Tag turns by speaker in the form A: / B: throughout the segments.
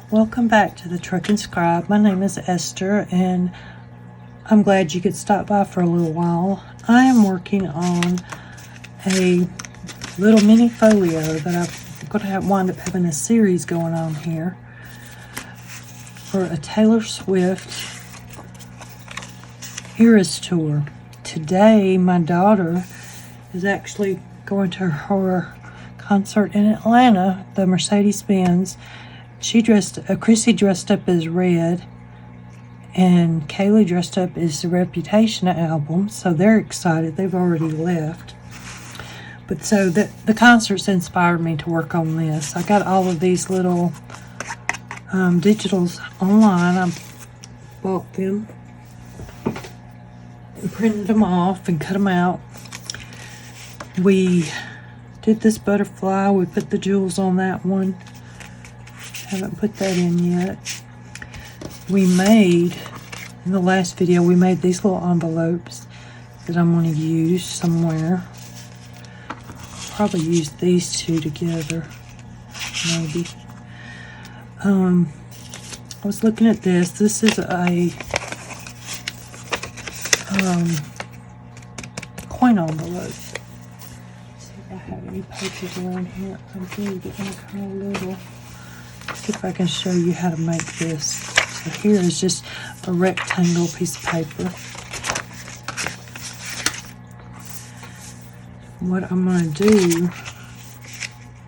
A: Welcome back to the Truck and Scribe. My name is Esther, and I'm glad you could stop by for a little while. I am working on a little mini folio that I'm going to wind up having a series going on here for a Taylor Swift Eras Tour. Today, my daughter is actually going to her concert in Atlanta, the Mercedes-Benz. Chrissy dressed up as Red, and Kaylee dressed up as the Reputation album, so they're excited. They've already left. But so the concerts inspired me to work on this. I got all of these little digitals online. I bought them and printed them off and cut them out. We did this butterfly. We put the jewels on that one. Haven't put that in yet. We made, in the last video, we made these little envelopes that I'm going to use somewhere. Probably use these two together, maybe. I was looking at this. This is a coin envelope. Let's see if I have any papers around here. I do, but they're kind of little. See if I can show you how to make this. So here is just a rectangle piece of paper. What I'm going to do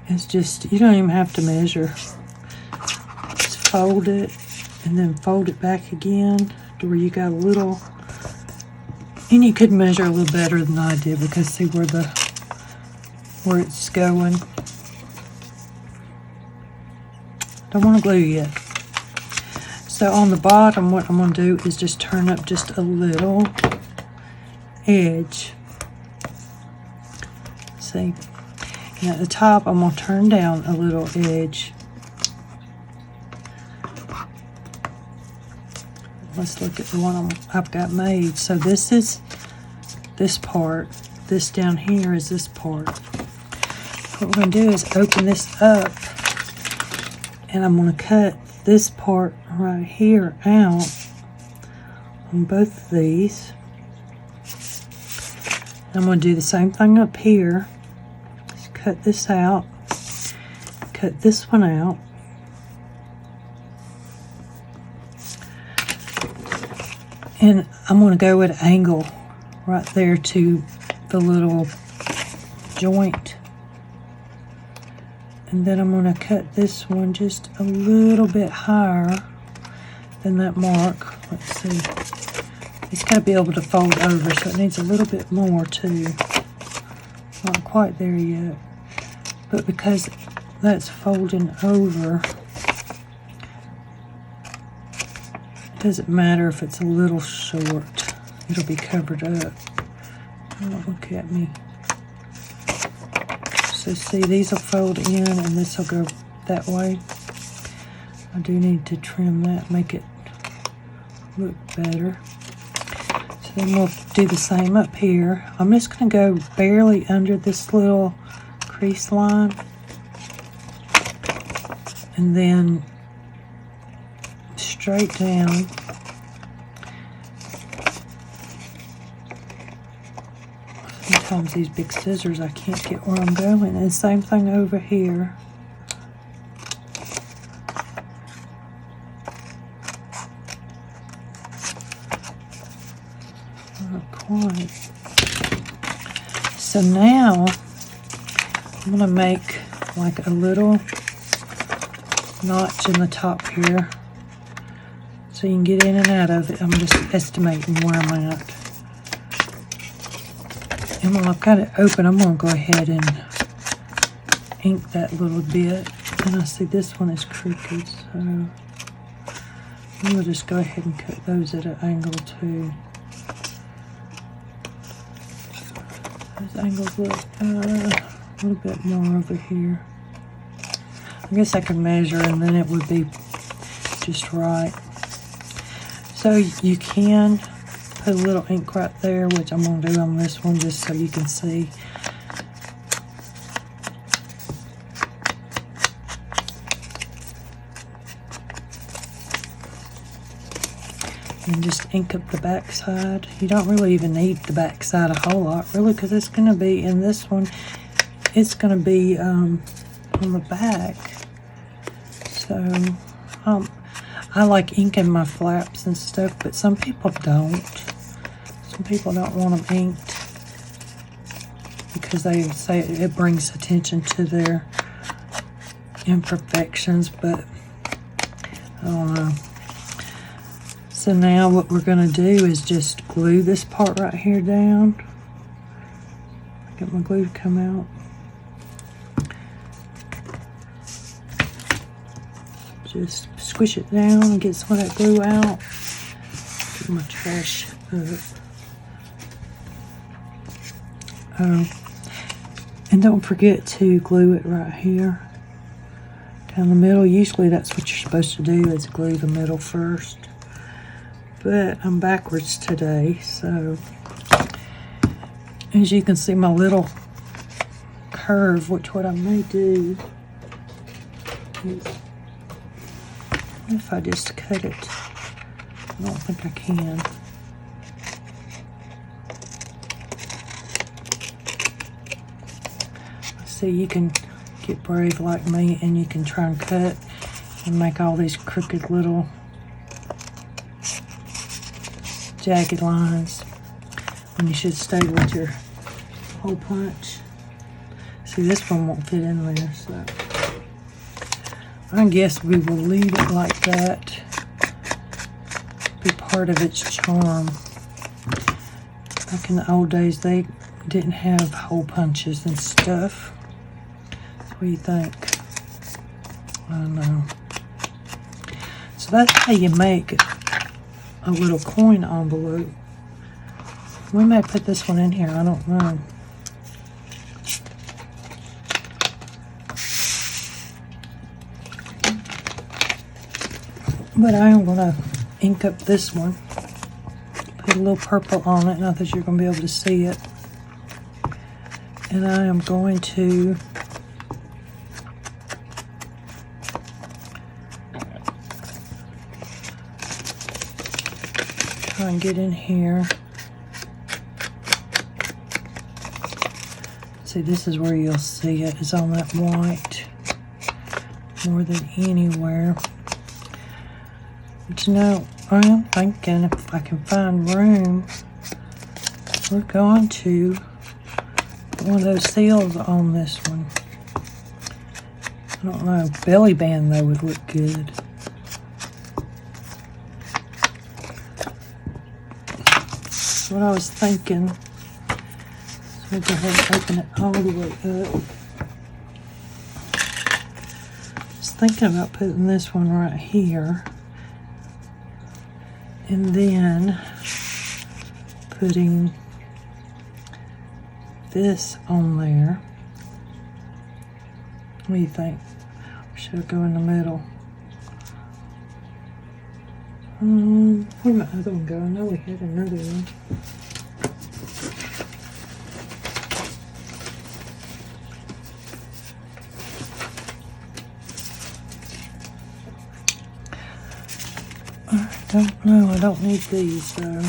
A: is just, you don't even have to measure. Just fold it and then fold it back again to where you got a little, and you could measure a little better than I did because see where it's going. Don't want to glue yet. So on the bottom, what I'm going to do is just turn up just a little edge. See? And at the top, I'm going to turn down a little edge. Let's look at the one I've got made. So this is this part. This down here is this part. What we're going to do is open this up. And I'm going to cut this part right here out on both of these. I'm going to do the same thing up here. Just cut this out. Cut this one out. And I'm going to go at an angle right there to the little joint. And then I'm going to cut this one just a little bit higher than that mark. Let's see. It's got to be able to fold over, so it needs a little bit more too. Not quite there yet. But because that's folding over, it doesn't matter if it's a little short. It'll be covered up. Don't look at me. So see, these will fold in and this will go that way. I do need to trim that, make it look better. So then we'll do the same up here. I'm just going to go barely under this little crease line. And then straight down. Sometimes these big scissors, I can't get where I'm going. And same thing over here. Not quite. So now I'm going to make like a little notch in the top here so you can get in and out of it. I'm just estimating where I'm at. And while I've got it open, I'm going to go ahead and ink that little bit. And I see this one is crooked, so we'll just go ahead and cut those at an angle too. Those angles look a little bit more over here. I guess I could measure and then it would be just right. So you can put a little ink right there, which I'm going to do on this one just so you can see. and just ink up the back side. You don't really even need the back side a whole lot, really, because it's going to be, in this one, it's going to be on the back. So, I like inking my flaps and stuff, but some people don't. Some people don't want them inked because they say it brings attention to their imperfections, but I don't know. So now what we're going to do is just glue this part right here down. Get my glue to come out. Just squish it down and get some of that glue out. Get my trash up. And don't forget to glue it right here down the middle. Usually that's what you're supposed to do, is glue the middle first. But I'm backwards today, so as you can see my little curve, which what I may do is, if I just cut it, I don't think I can. See, you can get brave like me and you can try and cut and make all these crooked little jagged lines when you should stay with your hole punch. See, this one won't fit in there, so I guess we will leave it like that. Be part of its charm. Back in the old days, they didn't have hole punches and stuff. What do you think? I don't know. So that's how you make a little coin envelope. We may put this one in here, I don't know. But I am going to ink up this one. Put a little purple on it, not that you're going to be able to see it. And I am going to try and get in here. See, this is where you'll see it, is on that white more than anywhere. But you know, I am thinking if I can find room, we're going to put one of those seals on this one. I don't know, belly band though would look good. That's what I was thinking. So we'll go ahead and open it all the way up. I was thinking about putting this one right here. And then putting this on there. What do you think? Should I go in the middle? Where'd my other one go? I know we had another one. I don't know, I don't need these though.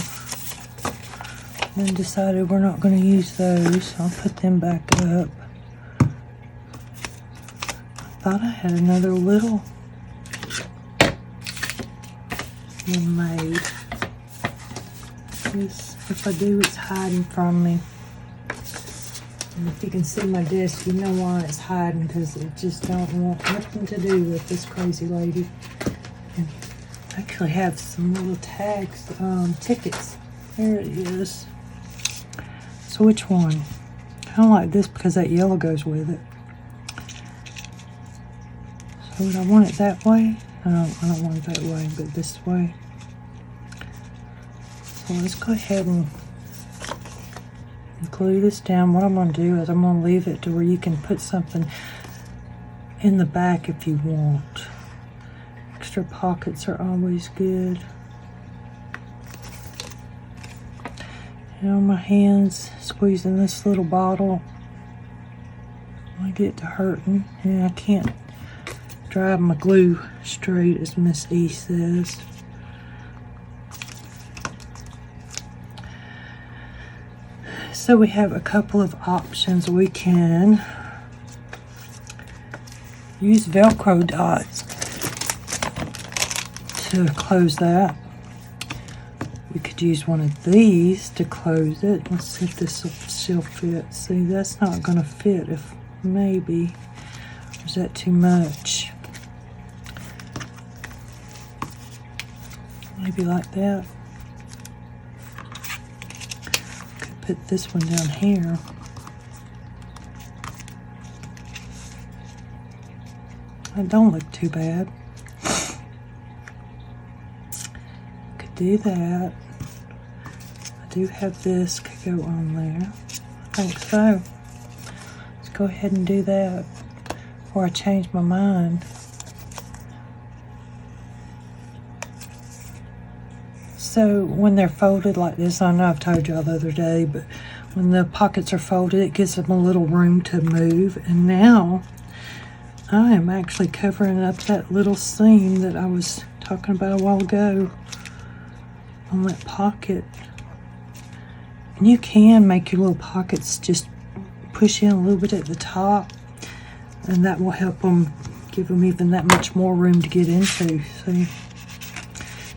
A: Then decided we're not going to use those. I'll put them back up. I thought I had another little one made. This, if I do, it's hiding from me. And if you can see my desk, you know why it's hiding, because it just don't want nothing to do with this crazy lady. And I actually have some little tags, tickets. There it is. So which one? I don't like this because that yellow goes with it. So would I want it that way? I don't want it that way, but this way. So let's go ahead and glue this down. What I'm going to do is I'm going to leave it to where you can put something in the back if you want. Extra pockets are always good. And on my hands, squeezing this little bottle. I get to hurting. And I can't drive my glue straight, as Miss E says. So we have a couple of options. We can use Velcro dots to close that. We could use one of these to close it. Let's see if this will still fit. See, that's not going to fit. If maybe, or is that too much? Maybe like that. Could put this one down here. That don't look too bad. Could do that. I do have this could go on there. I think so. Let's go ahead and do that before I change my mind. So when they're folded like this, I know I've told y'all the other day, but when the pockets are folded, it gives them a little room to move. And now I am actually covering up that little seam that I was talking about a while ago on that pocket. And you can make your little pockets just push in a little bit at the top, and that will help them, give them even that much more room to get into. See,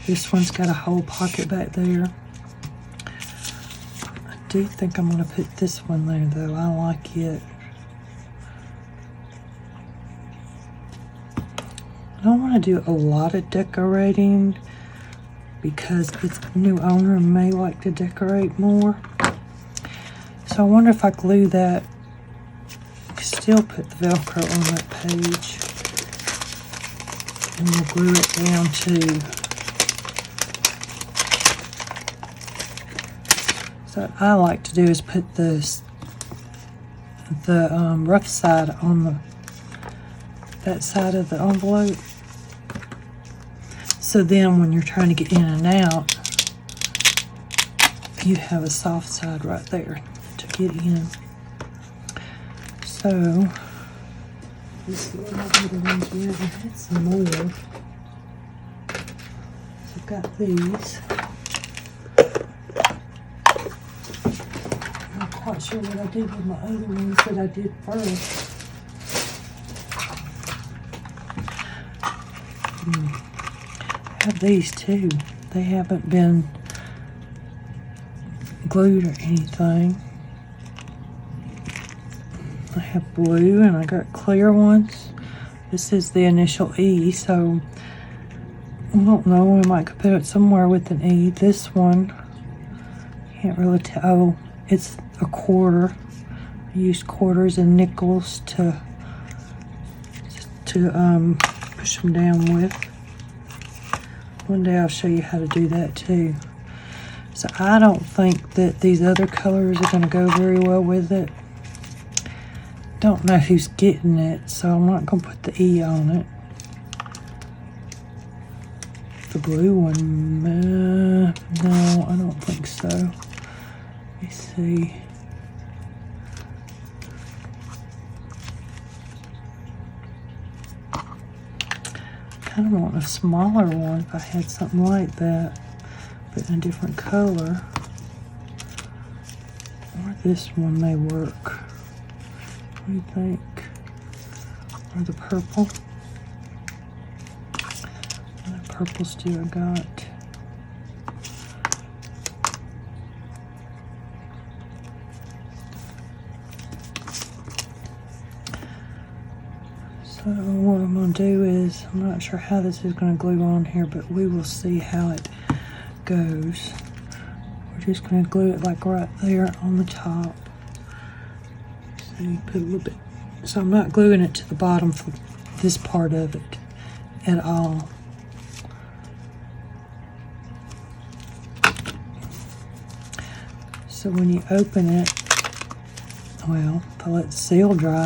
A: this one's got a whole pocket back there. I do think I'm going to put this one there though. I like it. I don't want to do a lot of decorating because its new owner may like to decorate more. So I wonder if I glue that, still put the Velcro on that page, and we'll glue it down too. So what I like to do is put the rough side on that side of the envelope. So then when you're trying to get in and out, you have a soft side right there to get in. So this is what I did around here. I had some more. So I've got these. I'm not quite sure what I did with my other ones that I did first. I have these too. They haven't been glued or anything. I have blue and I got clear ones. This is the initial E, so I don't know, we might could put it somewhere with an E. This one, can't really tell. Oh, it's a quarter. I used quarters and nickels to push them down with. One day I'll show you how to do that too. So I don't think that these other colors are going to go very well with it. Don't know who's getting it, so I'm not going to put the E on it. The blue one, no, I don't think so. Let me see. I kind of want a smaller one if I had something like that, but in a different color. Or this one may work. What do you think? Or the purple? What purples do I got? So what I'm going to do is, I'm not sure how this is going to glue on here, but we will see how it goes. We're just going to glue it like right there on the top. So you put a little bit. So I'm not gluing it to the bottom for this part of it at all. So when you open it, well, if I let the seal dry,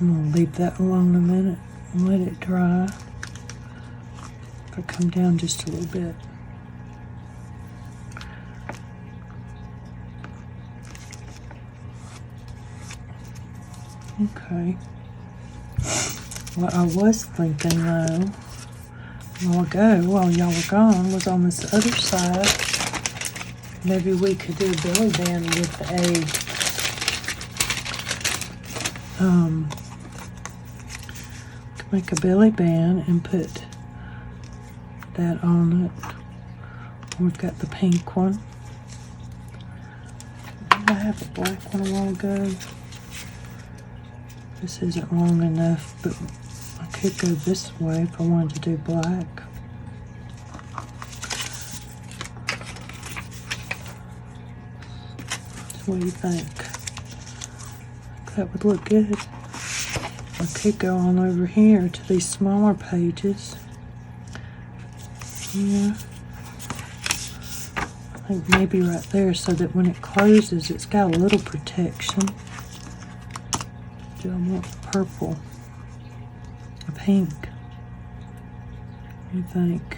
A: I'm going to leave that alone a minute and let it dry. If I come down just a little bit. Okay. What I was thinking though, a while ago, while y'all were gone, was on this other side. Maybe we could do a belly band with make a belly band and put that on it. We've got the pink one. Did I have a black one a while ago? This isn't long enough, but I could go this way if I wanted to do black. So what do you think? That would look good. I could go on over here to these smaller pages. Yeah. I think maybe right there so that when it closes, it's got a little protection. Do I want purple? A pink? What do you think?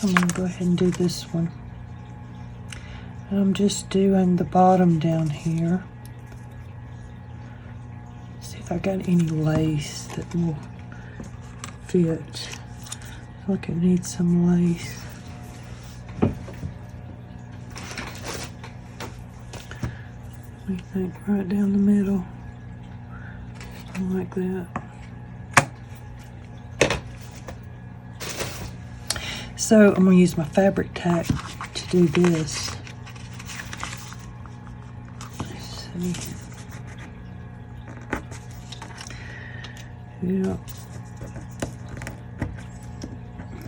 A: I'm going to go ahead and do this one. And I'm just doing the bottom down here. See if I got any lace that will fit. I feel like it needs some lace. What do you think? Right down the middle. Something like that. So I'm going to use my fabric tack to do this. Let's see. Yeah.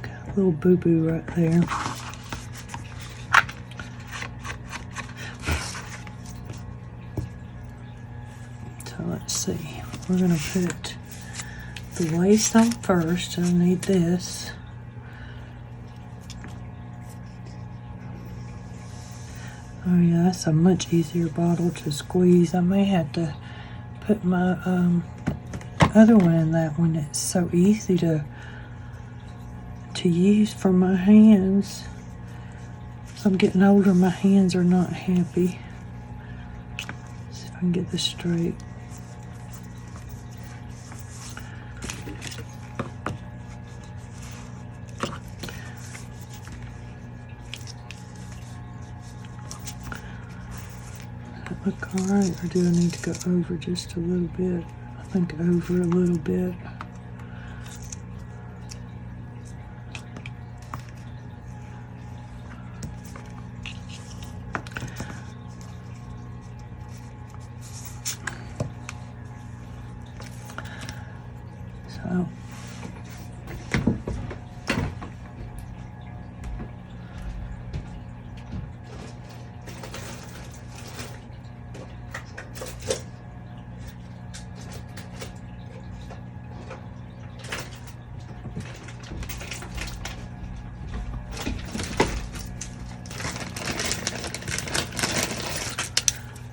A: Got a little boo-boo right there. So let's see. We're going to put the lace on first. I need this. Oh yeah, that's a much easier bottle to squeeze. I may have to put my other one in that one. It's so easy to use for my hands. As I'm getting older, my hands are not happy. Let's see if I can get this straight. Look alright, or do I need to go over just a little bit? I think over a little bit. So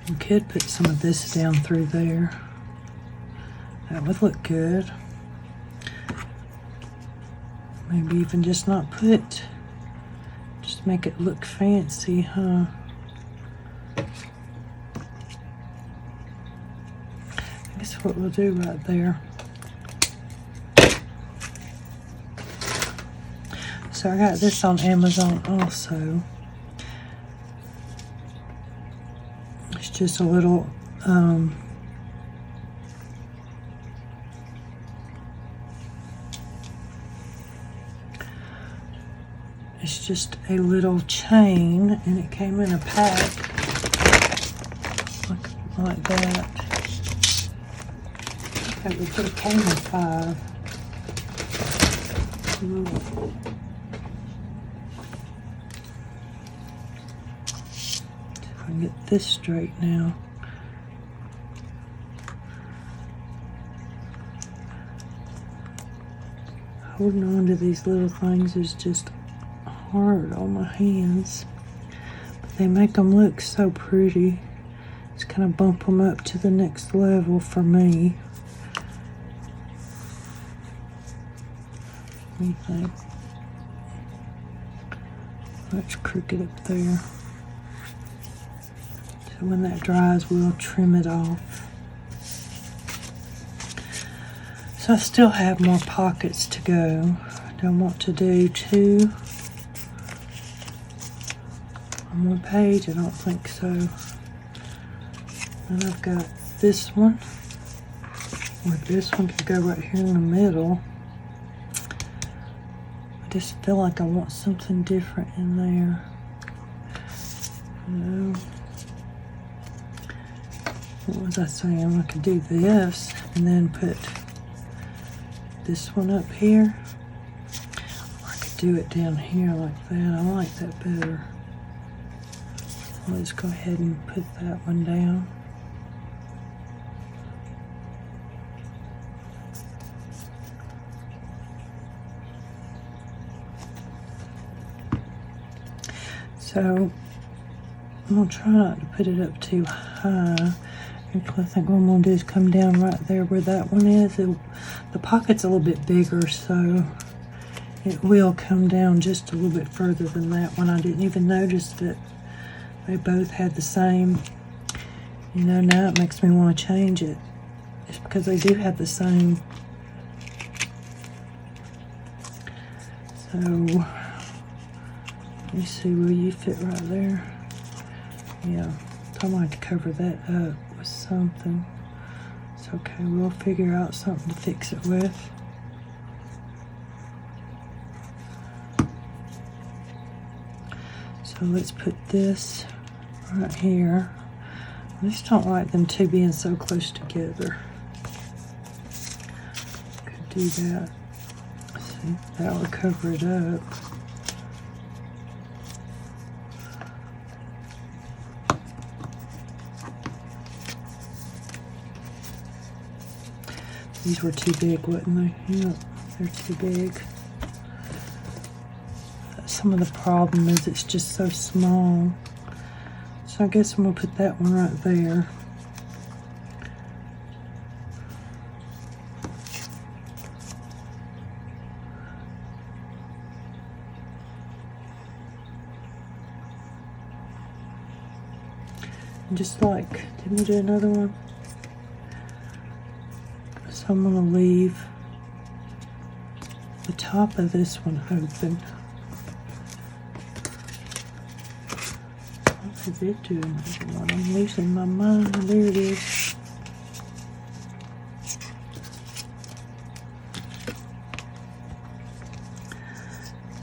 A: you could put some of this down through there. That would look good. Maybe even just not put, just make it look fancy, huh? I guess what we'll do right there. So I got this on Amazon also. It's just a little, it's just a little chain, and it came in a pack like that. It came in 5. If I can get this straight now. Holding on to these little things is just hard on my hands, but they make them look so pretty. Just kind of bump them up to the next level for me. What do you think? That's crooked up there. So when that dries, we'll trim it off. So So I still have more pockets to go. I don't want to do 2 on one page. I don't think so. And I've got this one, or this one could go right here in the middle. I just feel like I want something different in there. What was I saying? I could do this and then put this one up here. Or I could do it down here like that. I like that better. Let's go ahead and put that one down. So I'm gonna try not to put it up too high. I think what I'm gonna do is come down right there where that one is. The pocket's a little bit bigger, so it will come down just a little bit further than that one. I didn't even notice that they both had the same. You know, now it makes me want to change it. It's because they do have the same. So let me see, will you fit right there? Yeah, I might have to cover that up with something. It's okay, we'll figure out something to fix it with. So let's put this right here. I just don't like them two being so close together. Could do that. See, that would cover it up. These were too big, wasn't they? Yep, they're too big. Some of the problem is it's just so small. So I guess I'm gonna put that one right there. And just like, didn't we do another one? So I'm gonna leave the top of this one open. I did do another one. I'm losing my mind. There it is.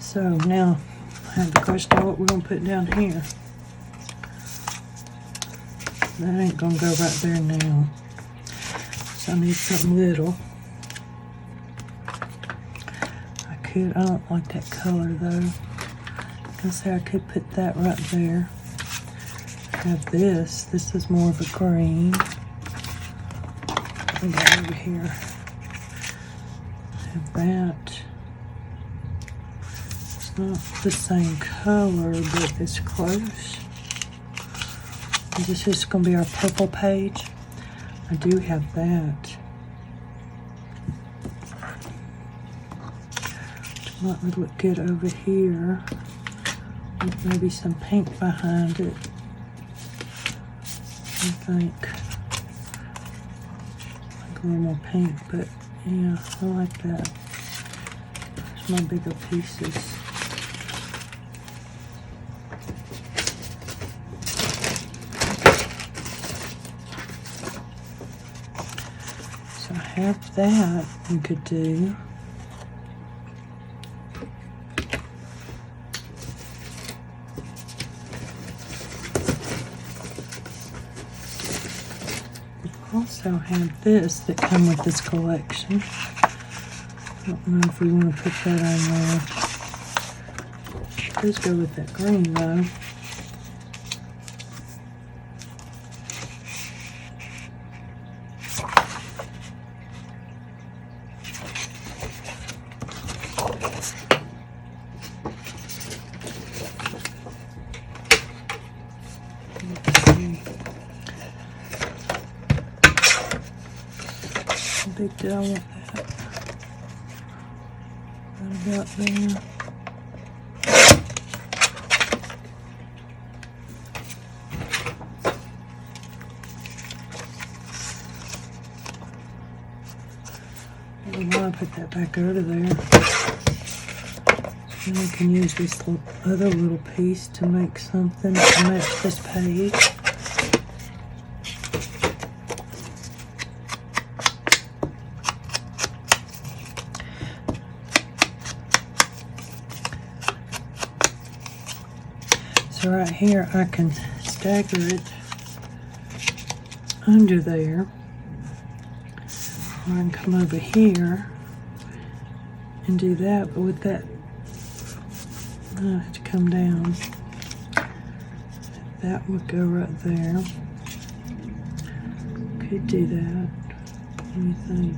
A: So now I have the question of what we're gonna put down here. That ain't gonna go right there now. So I need something little. I don't like that color though. I can say I could put that right there. I have this. This is more of a green. I got over here. I have that. It's not the same color, but it's close. This is going to be our purple page. I do have that. Which might look good over here. With maybe some pink behind it. I think. Like a little more pink, but yeah, I like that. There's my bigger pieces. So I have that we could do. Also have this that come with this collection. I don't know if we want to put that on there. It does go with that green though. How big did I want that? Right about there. I don't know why I put that back over there. And I can use this other little piece to make something to match this page. So right here I can stagger it under there, or I can come over here and do that, but with that I have to come down. That would go right there. Could do that. What do you think?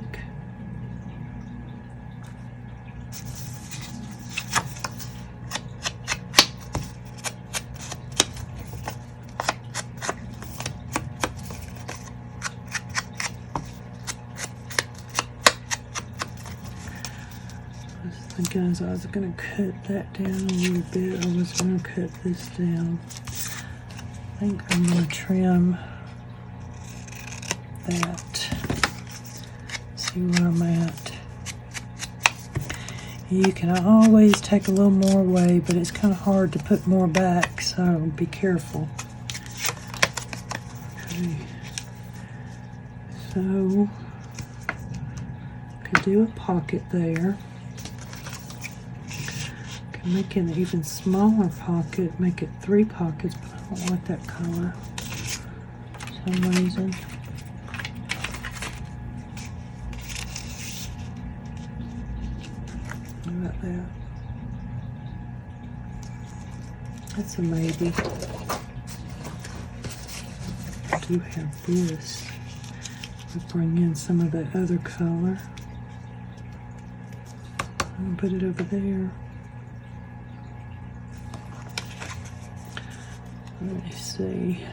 A: Guys, I was going to cut that down a little bit. I was going to cut this down. I think I'm going to trim that. See where I'm at. You can always take a little more away, but it's kind of hard to put more back, so be careful. Okay. So, could do a pocket there. Make an even smaller pocket, make it 3 pockets, but I don't like that color for some reason. How about that? That's a maybe. I do have this. I'll bring in some of that other color. I'll put it over there. Let me see.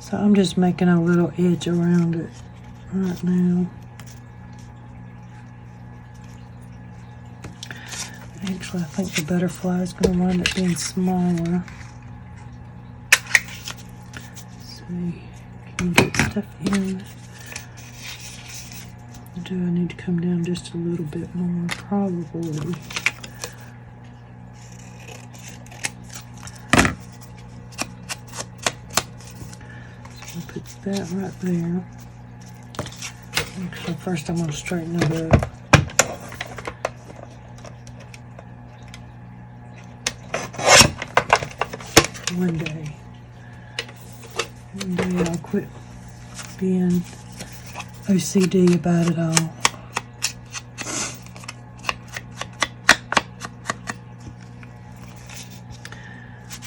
A: So I'm just making a little edge around it right now. Actually, I think the butterfly is going to wind up being smaller. Let's see, can you get stuff in? Do I need to come down just a little bit more? Probably. So I'll put that right there. Actually, first I'm going to straighten it up. One day I'll quit being OCD about it all.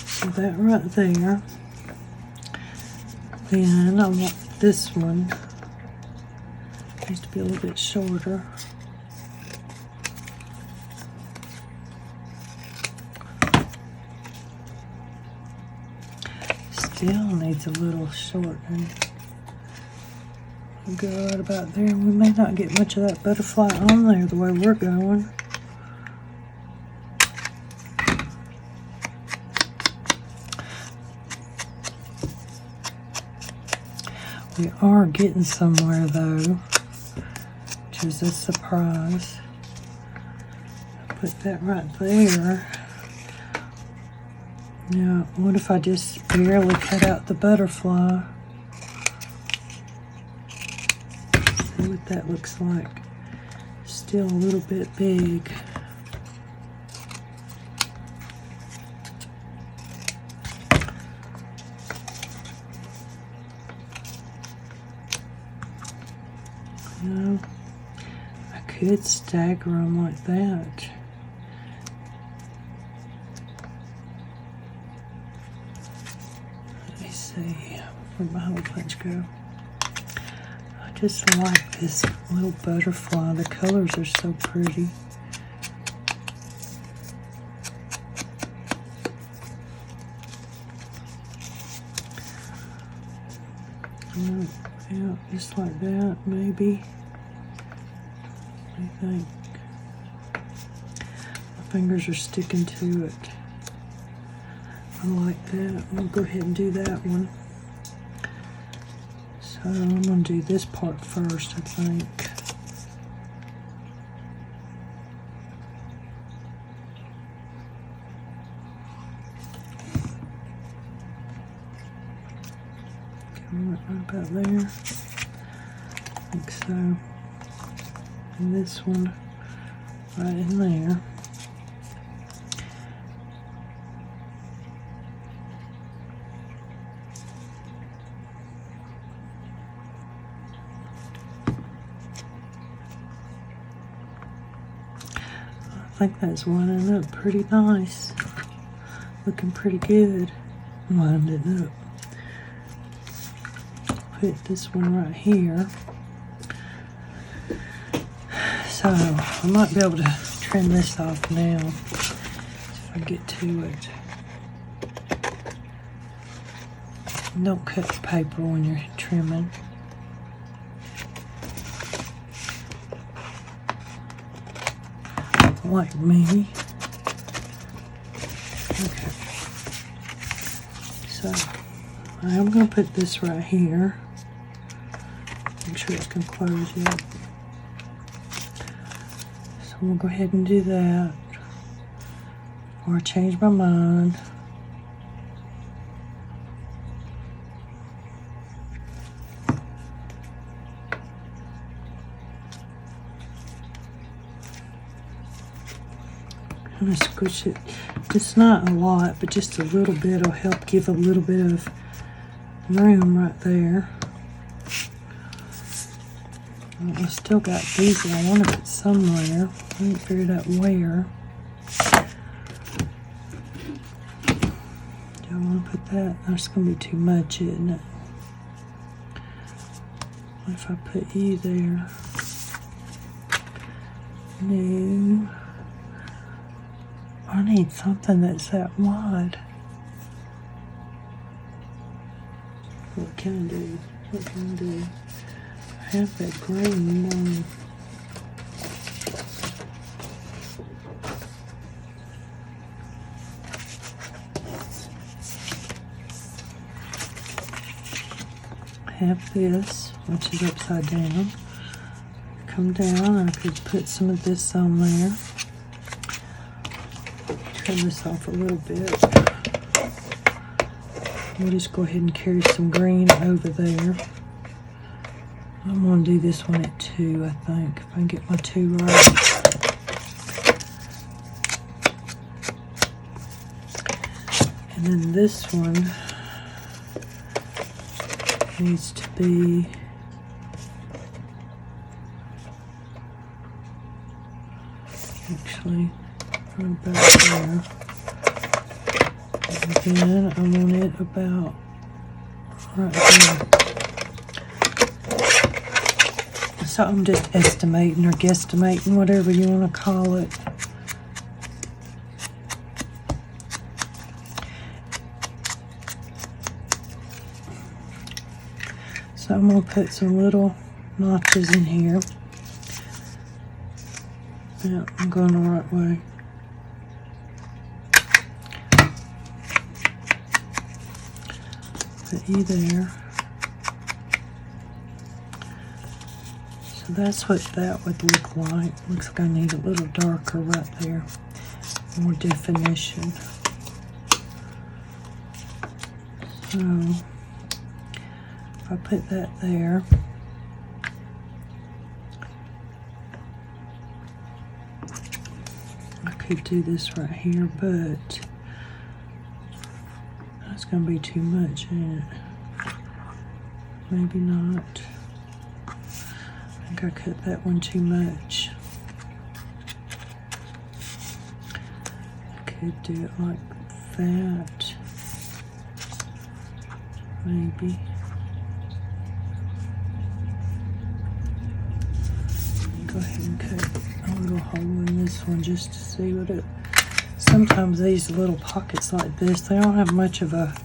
A: So that right there. Then I want this one. Needs to be a little bit shorter. Still needs a little shortening. We'll go right about there. We may not get much of that butterfly on there the way we're going. We are getting somewhere though, which is a surprise. I'll put that right there. Now, what if I just barely cut out the butterfly? See what that looks like. Still a little bit big. You know, I could stagger them like that. See, where'd my hole punch go? I just like this little butterfly. The colors are so pretty. Yeah, just like that, maybe. I think my fingers are sticking to it. I like that. We'll go ahead and do that one. So I'm going to do this part first, I think. Right about there. I think so. And this one right in there. I think that's lining up pretty nice. Looking pretty good. Lined it up. Put this one right here. So I might be able to trim this off now if I get to it. Don't cut the paper when you're trimming. Like me. Okay. So I'm going to put this right here. Make sure it's going to close yet. So we'll go ahead and do that. Or change my mind. I'm going to squish it. It's not a lot, but just a little bit will help give a little bit of room right there. I still got these that I want to put somewhere. I haven't figured out where. Do I want to put that? That's going to be too much, isn't it? What if I put you there? No. I need something that's that wide. What can I do? What can I do? I have that green one. I have this, which is upside down. Come down, I could put some of this on there. Trim this off a little bit. We'll just go ahead and carry some green over there. I'm going to do this one at 2, I think, if I can get my 2 right. And then this one needs to be actually right about there. And then I want it about right there. So I'm just estimating or guesstimating, whatever you want to call it. So I'm going to put some little notches in here. Yeah, I'm going the right way. Put you there. So that's what that would look like. Looks like I need a little darker right there. More definition. So if I put that there. I could do this right here, but that's going to be too much, ain't it? Maybe not. I think I cut that one too much. I could do it like that. Maybe. Go ahead and cut a little hole in this one just to see what it... Sometimes these little pockets like this, they don't have much of a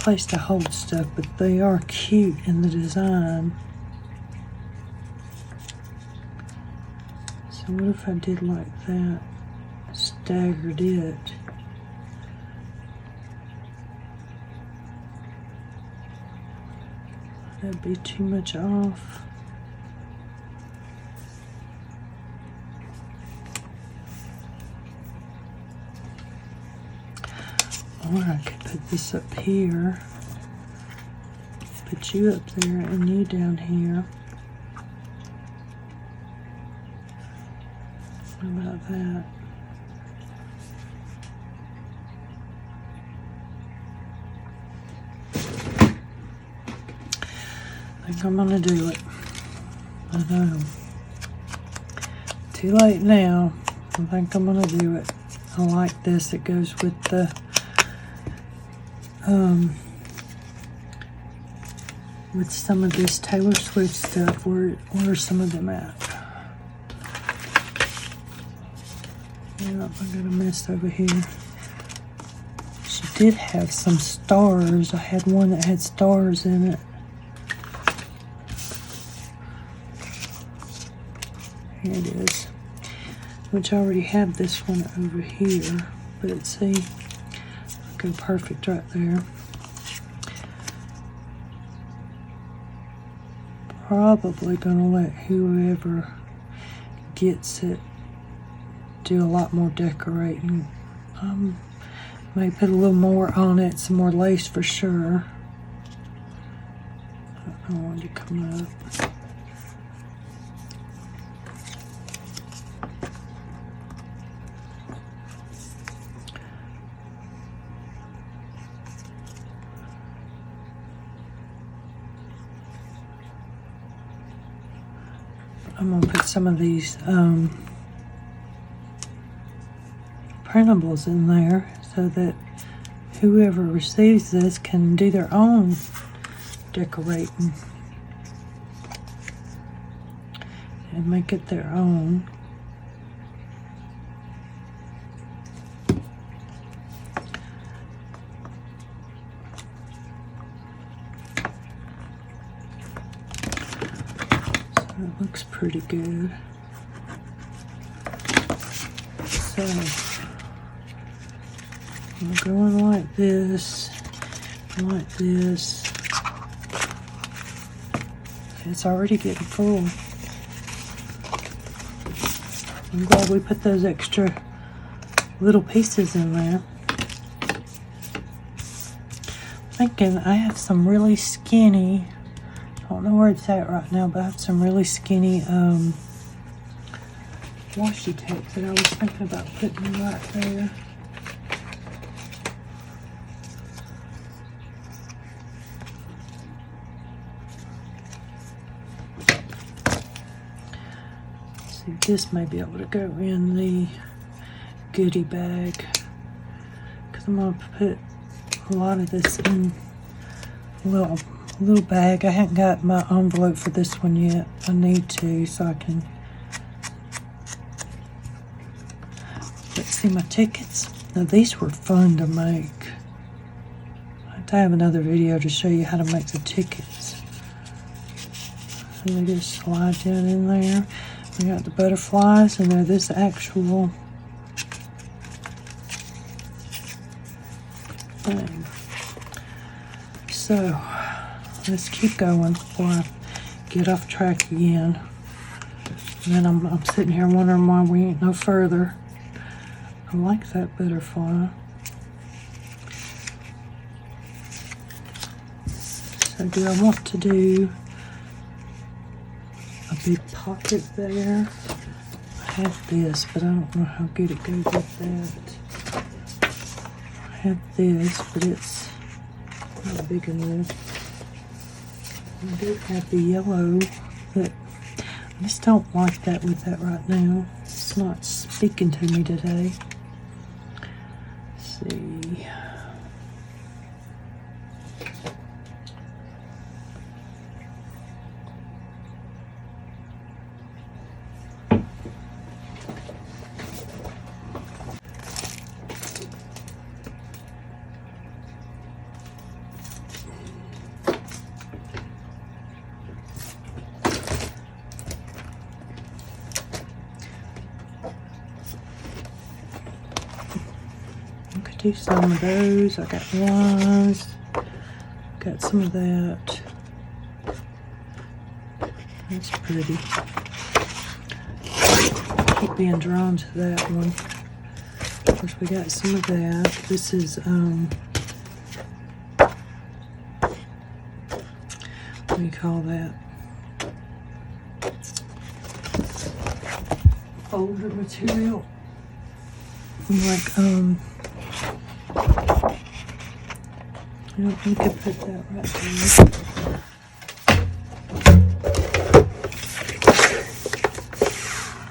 A: place to hold stuff, but they are cute in the design. So what if I did like that, staggered it, That'd be too much off. Or I could put this up here, put you up there and you down here. What about that? I think I'm gonna do it. I know. Too late now. I think I'm gonna do it. I like this. It goes with the with some of this Taylor Swift stuff. Where are some of them at? Yeah, I got a mess over here. She did have some stars. I had one that had stars in it. Here it is. Which I already have this one over here. But see, it'll go perfect right there. Probably gonna let whoever gets it do a lot more decorating. Maybe put a little more on it, some more lace for sure. I don't want it to come up. I'm gonna put some of these printables in there so that whoever receives this can do their own decorating and make it their own. So it looks pretty good. So I'm going like this, like this. It's already getting full. I'm glad we put those extra little pieces in there. Thinking I have some really skinny, I don't know where it's at right now, but I have some really skinny washi tape that I was thinking about putting right there. See, this may be able to go in the goodie bag because I'm going to put a lot of this in a little bag. I haven't got my envelope for this one yet. I need to so I can. Let's see my tickets. Now these were fun to make. I have to have another video to show you how to make the tickets. So they just slide down in there. We got the butterflies and they're this actual thing. So let's keep going before I get off track again. And then I'm sitting here wondering why we ain't no further. I like that butterfly. So do I want to do a big pocket there? I have this, but I don't know how good it goes with that. I have this, but it's not big enough. I do have the yellow, but I just don't like that with that right now. It's not speaking to me today. Let's see. Do some of those. I got ones. Got some of that. That's pretty. Keep being drawn to that one. Of course, we got some of that. This is, what do you call that? Folder material. Like, you could put that right there.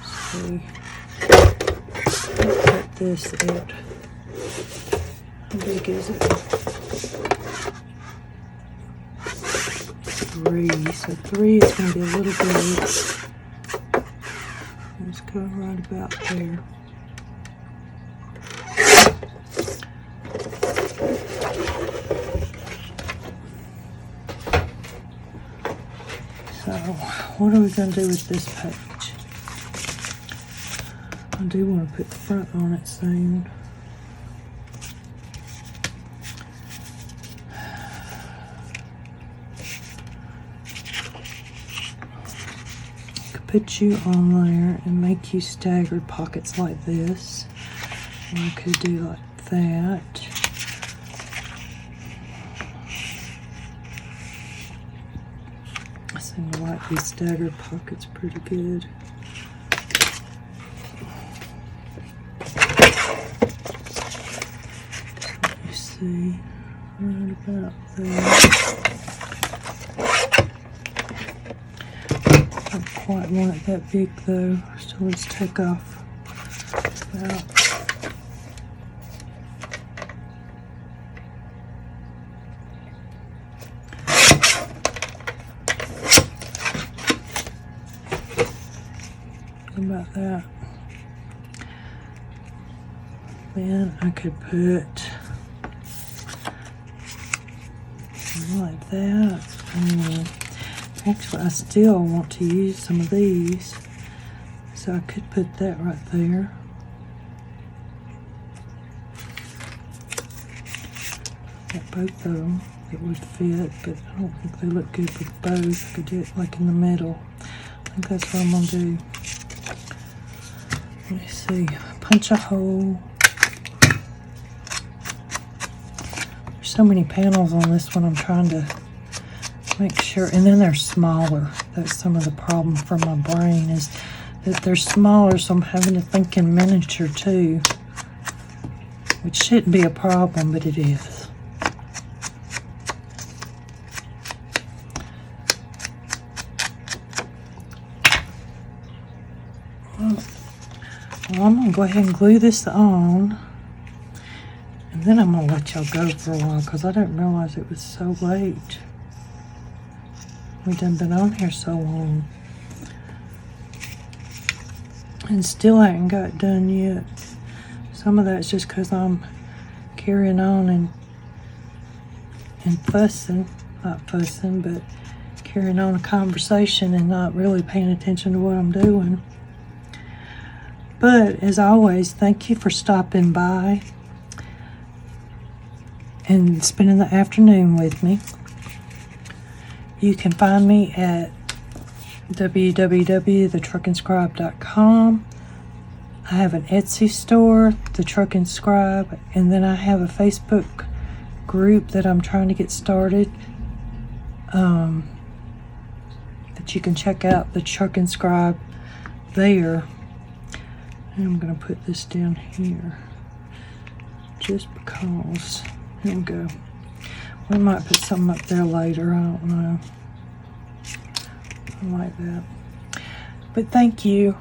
A: See. Let's cut this out. How big is it? 3. So 3 is going to be a little big. Let's go right about there. So, what are we going to do with this page? I do want to put the front on it soon. Put you on there and make you staggered pockets like this. And I could do like that. I seem to like these staggered pockets pretty good. Let me see, right about there. Don't quite want it that big though, so let's take off about that. Then I could put like that. Actually, I still want to use some of these, so I could put that right there. Got both of them that would fit, but I don't think they look good with both. I could do it like in the middle. I think that's what I'm gonna do. Let me see. Punch a hole. There's so many panels on this one. I'm trying to make sure, and then they're smaller. That's some of the problem for my brain, is that they're smaller, so I'm having to think in miniature too, which shouldn't be a problem, but it is. Well, I'm gonna go ahead and glue this on, and then I'm gonna let y'all go for a while because I didn't realize it was so late. We done been on here so long. And still hadn't got done yet. Some of that's just because I'm carrying on and fussing. Not fussing, but carrying on a conversation and not really paying attention to what I'm doing. But as always, thank you for stopping by and spending the afternoon with me. You can find me at www.thetruckandscribe.com. I have an Etsy store, The Truck and Scribe, and then I have a Facebook group that I'm trying to get started that you can check out, The Truck and Scribe there. And I'm going to put this down here just because. Here we go. We might put something up there later, I don't know. I like that. But thank you.